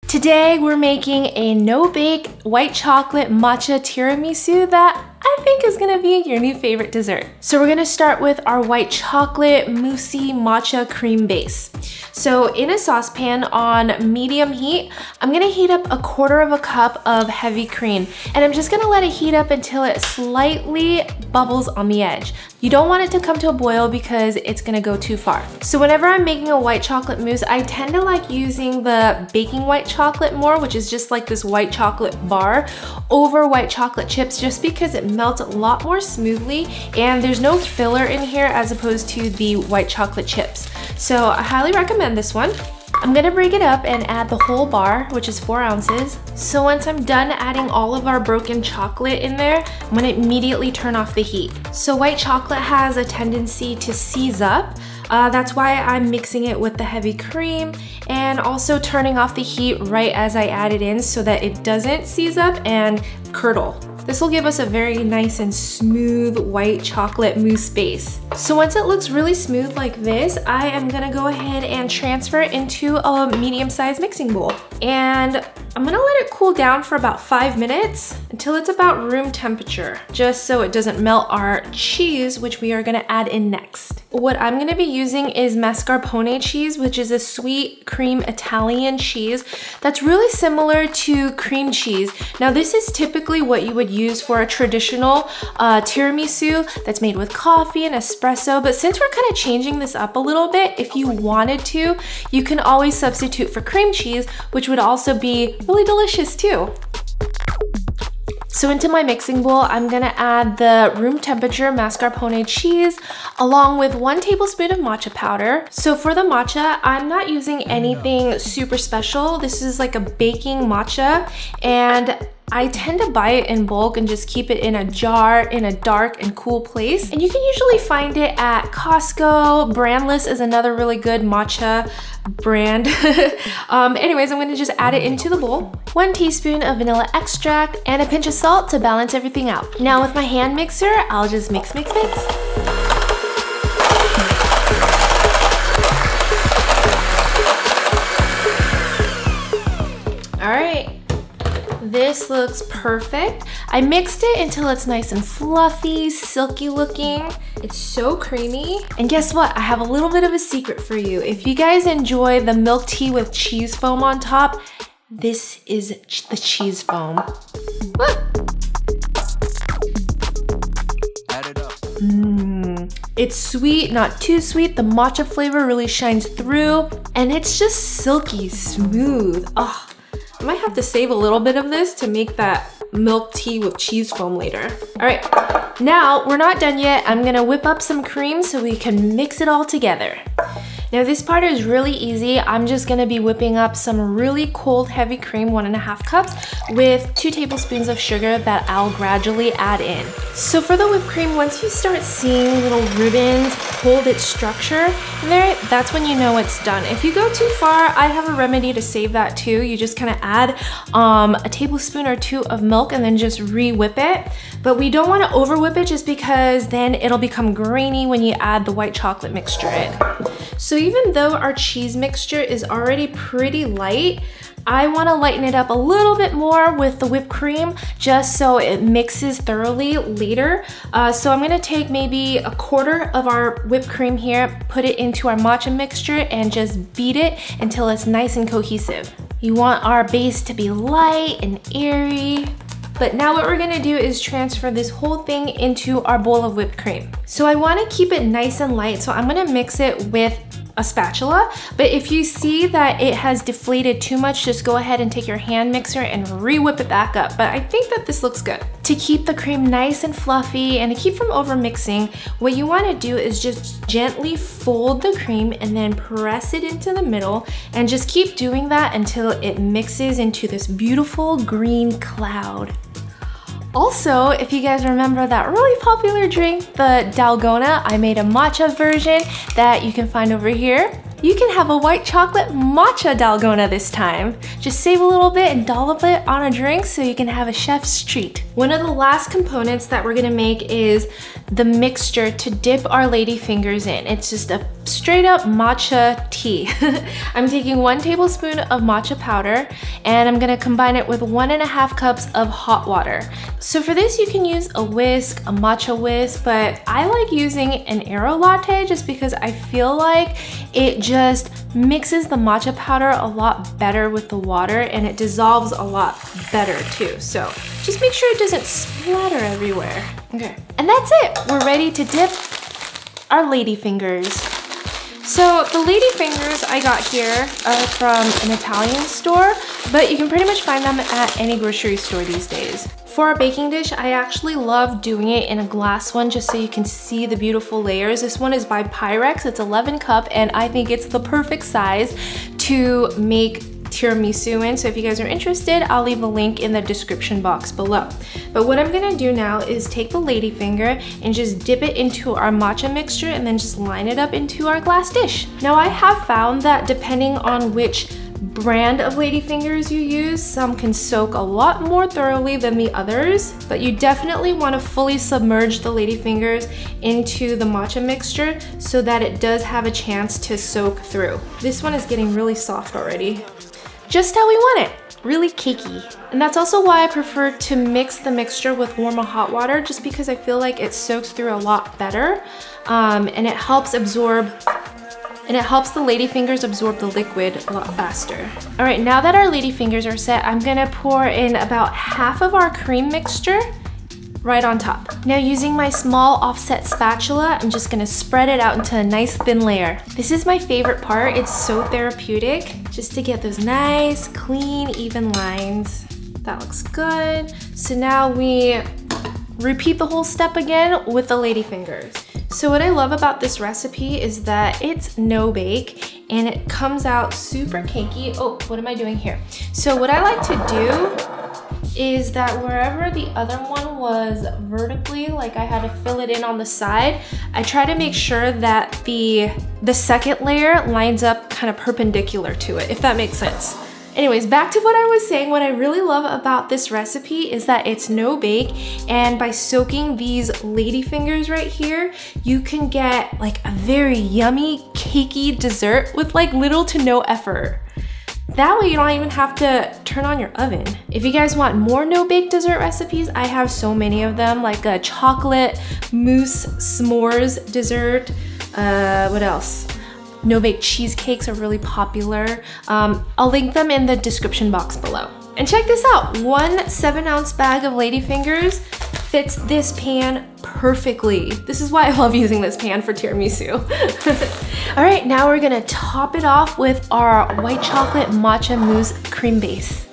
Today we're making a no-bake white chocolate matcha tiramisu that I think is gonna be your new favorite dessert. So we're gonna start with our white chocolate moussey matcha cream base. So in a saucepan on medium heat, I'm gonna heat up 1/4 cup of heavy cream, and I'm just gonna let it heat up until it slightly bubbles on the edge. You don't want it to come to a boil because it's gonna go too far. So whenever I'm making a white chocolate mousse, I tend to like using the baking white chocolate more, which is just like this white chocolate bar, over white chocolate chips, just because it melts a lot more smoothly and there's no filler in here as opposed to the white chocolate chips. So I highly recommend this one. I'm gonna break it up and add the whole bar, which is 4 ounces. So once I'm done adding all of our broken chocolate in there, I'm gonna immediately turn off the heat. So white chocolate has a tendency to seize up. That's why I'm mixing it with the heavy cream and also turning off the heat right as I add it in so that it doesn't seize up and curdle. This will give us a very nice and smooth white chocolate mousse base. So once it looks really smooth like this, I am gonna go ahead and transfer it into a medium-sized mixing bowl. And I'm gonna let it cool down for about 5 minutes until it's about room temperature, just so it doesn't melt our cheese, which we are gonna add in next. What I'm gonna be using is mascarpone cheese, which is a sweet cream Italian cheese that's really similar to cream cheese. Now this is typically what you would use for a traditional tiramisu that's made with coffee and espresso, but since we're kind of changing this up a little bit, if you wanted to, you can always substitute for cream cheese, which would also be really delicious too. So into my mixing bowl, I'm gonna add the room temperature mascarpone cheese along with 1 tablespoon of matcha powder. So for the matcha, I'm not using anything super special. This is like a baking matcha, and I tend to buy it in bulk and just keep it in a jar in a dark and cool place. And you can usually find it at Costco. Brandless is another really good matcha brand. Anyways, I'm gonna just add it into the bowl. 1 teaspoon of vanilla extract and a pinch of salt to balance everything out. Now with my hand mixer, I'll just mix, mix, mix. All right. This looks perfect. I mixed it until it's nice and fluffy, silky looking. It's so creamy. And guess what? I have a little bit of a secret for you. If you guys enjoy the milk tea with cheese foam on top, this is the cheese foam. It's sweet, not too sweet. The matcha flavor really shines through, and it's just silky smooth. Oh. I might have to save a little bit of this to make that milk tea with cheese foam later. All right, now we're not done yet. I'm gonna whip up some cream so we can mix it all together. Now this part is really easy. I'm just gonna be whipping up some really cold heavy cream, 1½ cups, with 2 tablespoons of sugar that I'll gradually add in. So for the whipped cream, once you start seeing little ribbons hold its structure in there, that's when you know it's done. If you go too far, I have a remedy to save that too. You just kind of add a tablespoon or 2 of milk and then just re-whip it. But we don't want to over whip it just because then it'll become grainy when you add the white chocolate mixture in. So even though our cheese mixture is already pretty light, I want to lighten it up a little bit more with the whipped cream just so it mixes thoroughly later. So I'm going to take maybe 1/4 of our whipped cream here, put it into our matcha mixture and just beat it until it's nice and cohesive. You want our base to be light and airy. But now what we're gonna do is transfer this whole thing into our bowl of whipped cream. So I wanna keep it nice and light, so I'm gonna mix it with a spatula. But if you see that it has deflated too much, just go ahead and take your hand mixer and re-whip it back up. But I think that this looks good. To keep the cream nice and fluffy and to keep from over mixing, what you wanna do is just gently fold the cream and then press it into the middle and just keep doing that until it mixes into this beautiful green cloud. Also, if you guys remember that really popular drink, the Dalgona, I made a matcha version that you can find over here. You can have a white chocolate matcha Dalgona this time. Just save a little bit and dollop it on a drink so you can have a chef's treat. One of the last components that we're gonna make is the mixture to dip our lady fingers in. It's just a straight up matcha tea. I'm taking 1 tablespoon of matcha powder and I'm gonna combine it with 1.5 cups of hot water. So for this you can use a whisk, a matcha whisk, but I like using an aero latte just because I feel like it just mixes the matcha powder a lot better with the water and it dissolves a lot better too. So just make sure it doesn't splatter everywhere. Okay, and that's it. We're ready to dip our ladyfingers. So the ladyfingers I got here are from an Italian store, but you can pretty much find them at any grocery store these days. For our baking dish, I actually love doing it in a glass one just so you can see the beautiful layers. This one is by Pyrex, it's 11 cup, and I think it's the perfect size to make tiramisu in. So if you guys are interested, I'll leave a link in the description box below. But what I'm gonna do now is take the ladyfinger and just dip it into our matcha mixture and then just line it up into our glass dish. Now I have found that depending on which brand of ladyfingers you use, some can soak a lot more thoroughly than the others, but you definitely want to fully submerge the ladyfingers into the matcha mixture so that it does have a chance to soak through. This one is getting really soft already. Just how we want it, really cakey. And that's also why I prefer to mix the mixture with warm or hot water, just because I feel like it soaks through a lot better and it helps absorb and it helps the ladyfingers absorb the liquid a lot faster. All right, now that our ladyfingers are set, I'm gonna pour in about half of our cream mixture right on top. Now using my small offset spatula, I'm just gonna spread it out into a nice thin layer. This is my favorite part. It's so therapeutic just to get those nice, clean, even lines. That looks good. So now we repeat the whole step again with the ladyfingers. So what I love about this recipe is that it's no bake and it comes out super cakey. Oh, what am I doing here? So what I like to do is that wherever the other one was vertically, like I had to fill it in on the side, I try to make sure that the second layer lines up kind of perpendicular to it, if that makes sense. Anyways, back to what I was saying, what I really love about this recipe is that it's no bake, and by soaking these ladyfingers right here, you can get like a very yummy, cakey dessert with like little to no effort. That way you don't even have to turn on your oven. If you guys want more no-bake dessert recipes, I have so many of them, like a chocolate mousse s'mores dessert. What else? No-bake cheesecakes are really popular. I'll link them in the description box below. And check this out, 1 7-ounce bag of ladyfingers fits this pan perfectly. This is why I love using this pan for tiramisu. All right, now we're gonna top it off with our white chocolate matcha mousse cream base.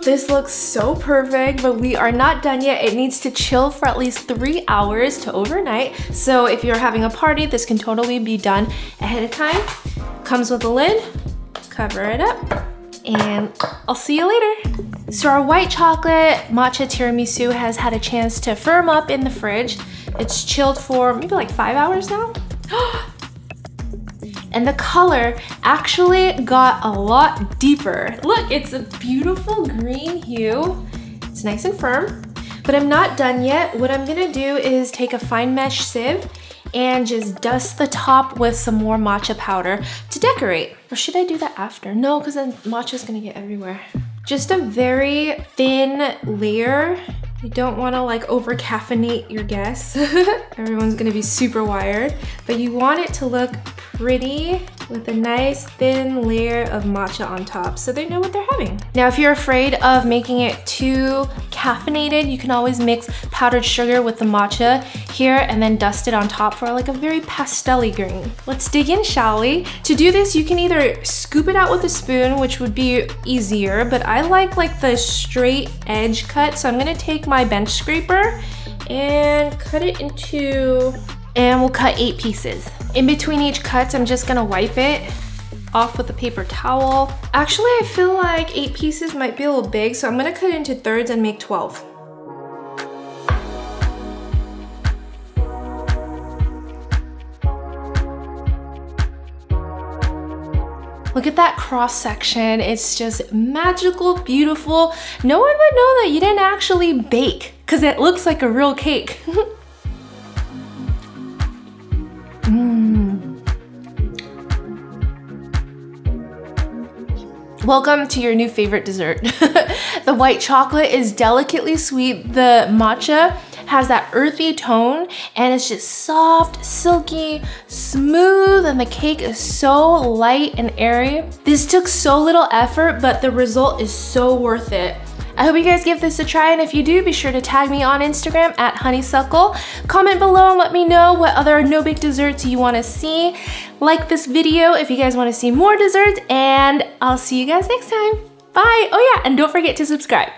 This looks so perfect, but we are not done yet. It needs to chill for at least 3 hours to overnight. So if you're having a party, this can totally be done ahead of time. Comes with a lid, cover it up, and I'll see you later. So our white chocolate matcha tiramisu has had a chance to firm up in the fridge. It's chilled for maybe like 5 hours now. And the color actually got a lot deeper. Look, it's a beautiful green hue. It's nice and firm, but I'm not done yet. What I'm gonna do is take a fine mesh sieve and just dust the top with some more matcha powder to decorate. Or should I do that after? No, because then matcha's gonna get everywhere. Just a very thin layer. You don't want to like over caffeinate your guests. Everyone's gonna be super wired, but you want it to look pretty with a nice thin layer of matcha on top so they know what they're having. Now, if you're afraid of making it too caffeinated, you can always mix powdered sugar with the matcha here and then dust it on top for like a very pastel-y green. Let's dig in, shall we? To do this, you can either scoop it out with a spoon, which would be easier, but I like the straight edge cut, so I'm gonna take my bench scraper and cut it into, and we'll cut 8 pieces. In between each cut, I'm just gonna wipe it off with a paper towel. Actually, I feel like 8 pieces might be a little big, so I'm gonna cut it into thirds and make 12. Look at that cross section. It's just magical, beautiful. No one would know that you didn't actually bake because it looks like a real cake. Welcome to your new favorite dessert. The white chocolate is delicately sweet. The matcha has that earthy tone and it's just soft, silky, smooth, and the cake is so light and airy. This took so little effort, but the result is so worth it. I hope you guys give this a try, and if you do, be sure to tag me on Instagram at Honeysuckle. Comment below and let me know what other no-bake desserts you want to see. Like this video if you guys want to see more desserts, and I'll see you guys next time. Bye! Oh yeah, and don't forget to subscribe.